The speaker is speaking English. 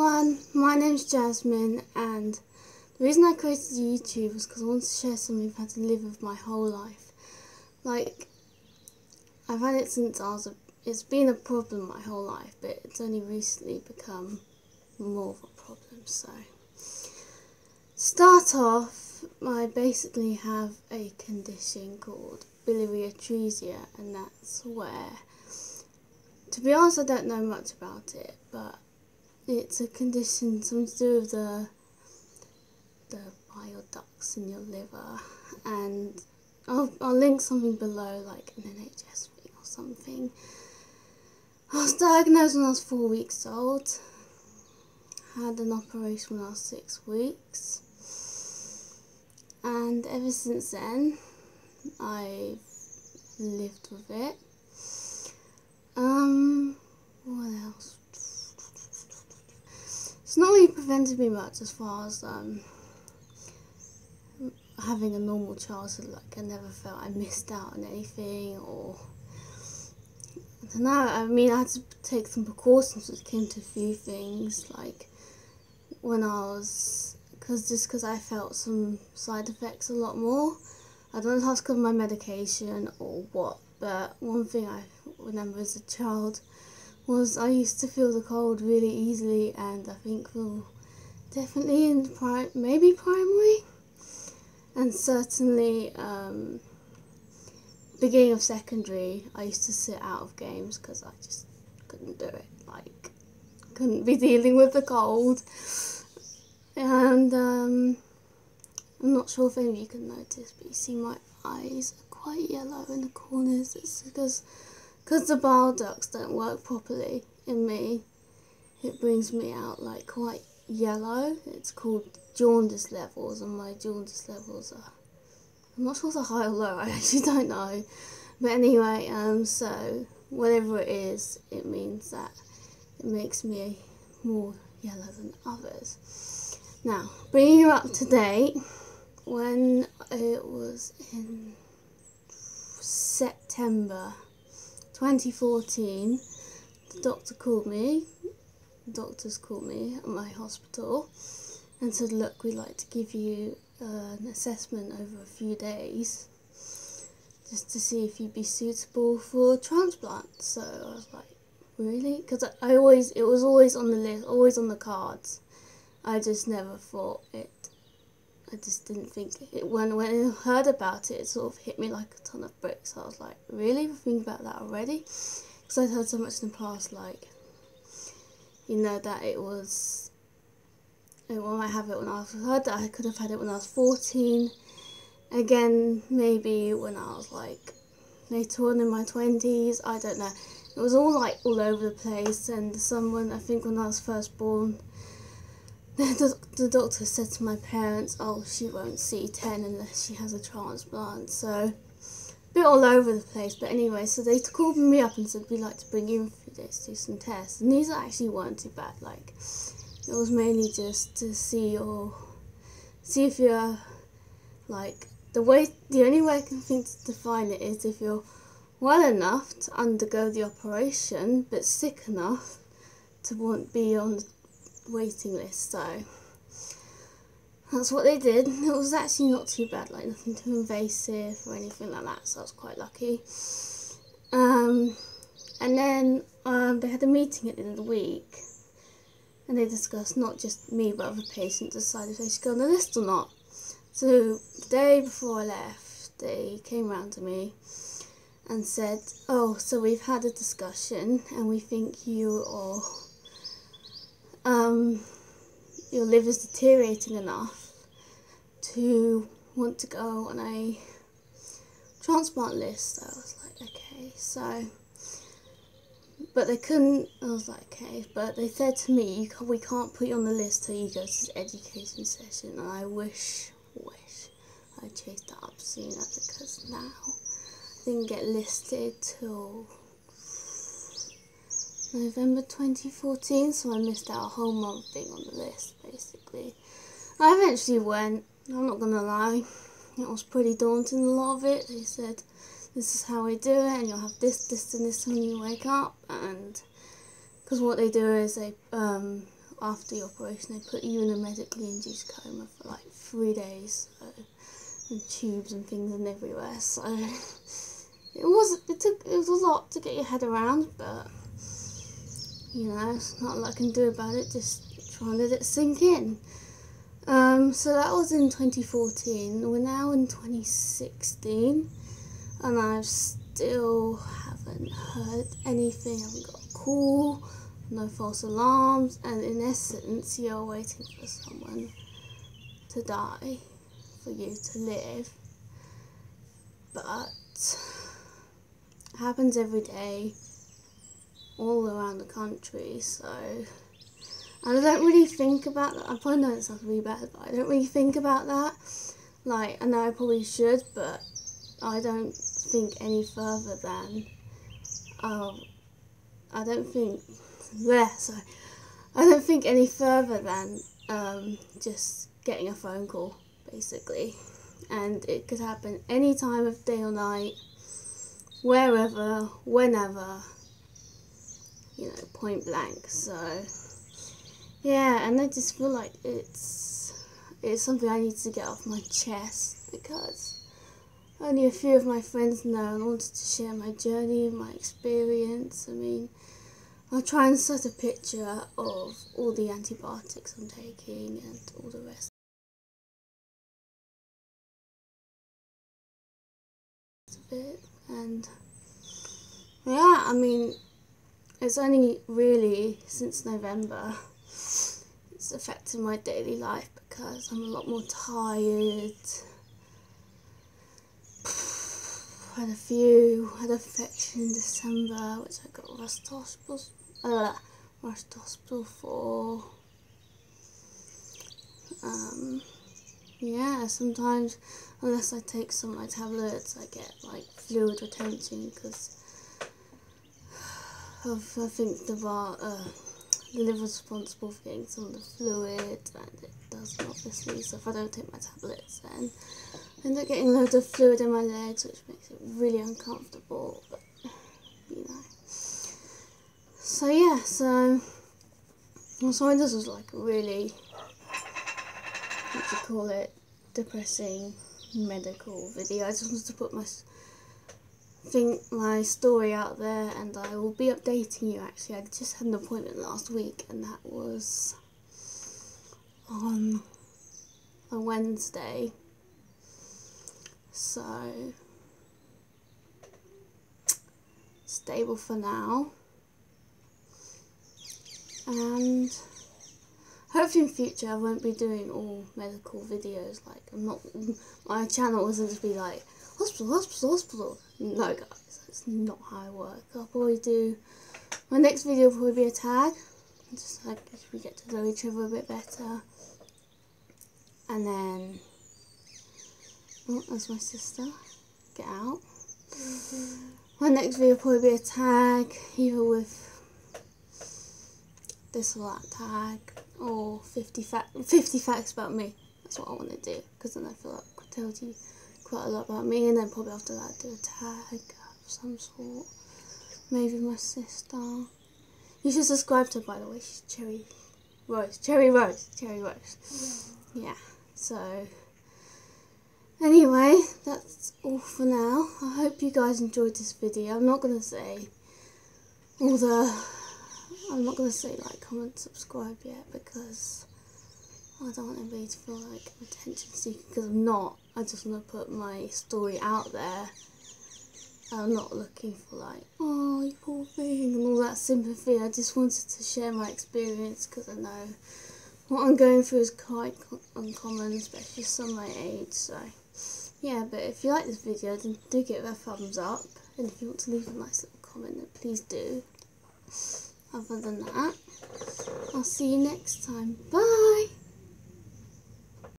everyone, my name's Jasmine, and the reason I created YouTube was because I wanted to share something I've had to live with my whole life. Like, I've had it since it's been a problem my whole life, but it's only recently become more of a problem. So, start off, I basically have a condition called biliary atresia, and that's where, to be honest, I don't know much about it, but it's a condition, something to do with the bile ducts in your liver, and I'll link something below, like an NHS thing or something. I was diagnosed when I was 4 weeks old, had an operation when I was 6 weeks, and ever since then I've lived with it. What else? It's not really prevented me much as far as having a normal childhood. Like, I never felt I missed out on anything, or I don't know. I mean, I had to take some precautions when it came to a few things, like when I was, because I felt some side effects a lot more. I don't know if that's because of my medication or what, but one thing I remember as a child was I used to feel the cold really easily, and I think definitely in maybe primary, and certainly beginning of secondary, I used to sit out of games because I just couldn't do it. Like, couldn't be dealing with the cold, and I'm not sure if any of you can notice, but you see my eyes are quite yellow in the corners. It's because the bile ducts don't work properly in me. It brings me out like quite yellow. It's called jaundice levels, and my jaundice levels are, I'm not sure if they're high or low, I actually don't know. But anyway, so whatever it is, it means that it makes me more yellow than others. Now, bringing you up to date, when it was in September 2014, the doctors called me at my hospital and said, look, we'd like to give you an assessment over a few days just to see if you'd be suitable for transplant. So I was like, really? Because it was always on the list, always on the cards. I just never thought it. I just didn't think it. When I heard about it, it sort of hit me like a ton of bricks. I was like, really? We're thinking about that already? Because I'd heard so much in the past, like, you know, that it might have it when I heard that I could have had it when I was 14. Again, maybe when I was like later on in my 20s. I don't know. It was all like all over the place. And someone, I think when I was first born, the doctor said to my parents, oh, she won't see 10 unless she has a transplant. So, a bit all over the place. But anyway, so they called me up and said, we'd like to bring you in for a few days to do some tests. And these actually weren't too bad. Like, it was mainly just to see if you're, like, the only way I can think to define it is if you're well enough to undergo the operation, but sick enough to be on the waiting list. So that's what they did. It was actually not too bad, like nothing too invasive or anything like that, so I was quite lucky. And then they had a meeting at the end of the week, and they discussed, not just me but other patients, decided if they should go on the list or not. So the day before I left, they came round to me and said, oh, so we've had a discussion and we think your liver's deteriorating enough to want to go on a transplant list. So I was like, okay, so, but they couldn't. I was like, okay, but they said to me, we can't put you on the list till you go to this education session, and I wish I chased that up sooner, because now I didn't get listed till November 2014, so I missed out a whole month being on the list, basically. I eventually went, I'm not going to lie, it was pretty daunting, a lot of it. They said, this is how we do it, and you'll have this, and this when you wake up, and because what they do is they after the operation, they put you in a medically induced coma for like 3 days, so, and tubes and things and everywhere. So it was a lot to get your head around, but you know, it's not a lot I can do about it. Just try and let it sink in. So that was in 2014. We're now in 2016, and I still haven't heard anything. I haven't got a call, no false alarms, and in essence, you're waiting for someone to die for you to live. But it happens every day, all around the country, so. And I don't really think about that. I probably know it sounds really bad, but I don't really think about that. Like, I know I probably should, but I don't think any further than, I don't think any further than just getting a phone call, basically. And it could happen any time of day or night, wherever, whenever, you know, point blank. So yeah, and I just feel like it's something I need to get off my chest, because only a few of my friends know, and I wanted to share my journey, my experience. I mean, I'll try and set a picture of all the antibiotics I'm taking and all the rest of it. And yeah, I mean, it's only really since November it's affected my daily life, because I'm a lot more tired. Had an infection in December, which I got rushed to hospital for. Yeah, sometimes, unless I take some of my tablets, I get like fluid retention, because I think the liver's responsible for getting some of the fluid, and it doesn't, obviously. So if I don't take my tablets, then I end up getting loads of fluid in my legs, which makes it really uncomfortable. But you know. So yeah, so I'm sorry this was like a really, what do you call it, depressing medical video. I just wanted to put my story out there, and I will be updating you. Actually, I just had an appointment last week, and that was on a Wednesday. So stable for now, and hopefully in future I won't be doing all medical videos. Like, my channel isn't just be like hospital. No guys, that's not how I work. I'll probably do, my next video will probably be a tag, just like if we get to know each other a bit better. And then, oh, that's my sister, get out. My next video will probably be a tag, either with this or that tag, or 50 facts about me. That's what I want to do, because then I feel like I could tell you quite a lot about me, and then probably after that do a tag of some sort. Maybe my sister. You should subscribe to her, by the way. She's Cherry Rose. Yeah. So anyway, that's all for now. I hope you guys enjoyed this video. I'm not gonna say like, comment, subscribe yet, because I don't want anybody to feel like I'm attention seeking, because I'm not. I just want to put my story out there. I'm not looking for like, oh, you poor thing, and all that sympathy. I just wanted to share my experience, because I know what I'm going through is quite uncommon, especially some my age. So yeah, but if you like this video, then do give it a thumbs up, and if you want to leave a nice little comment, then please do. Other than that, I'll see you next time. Bye!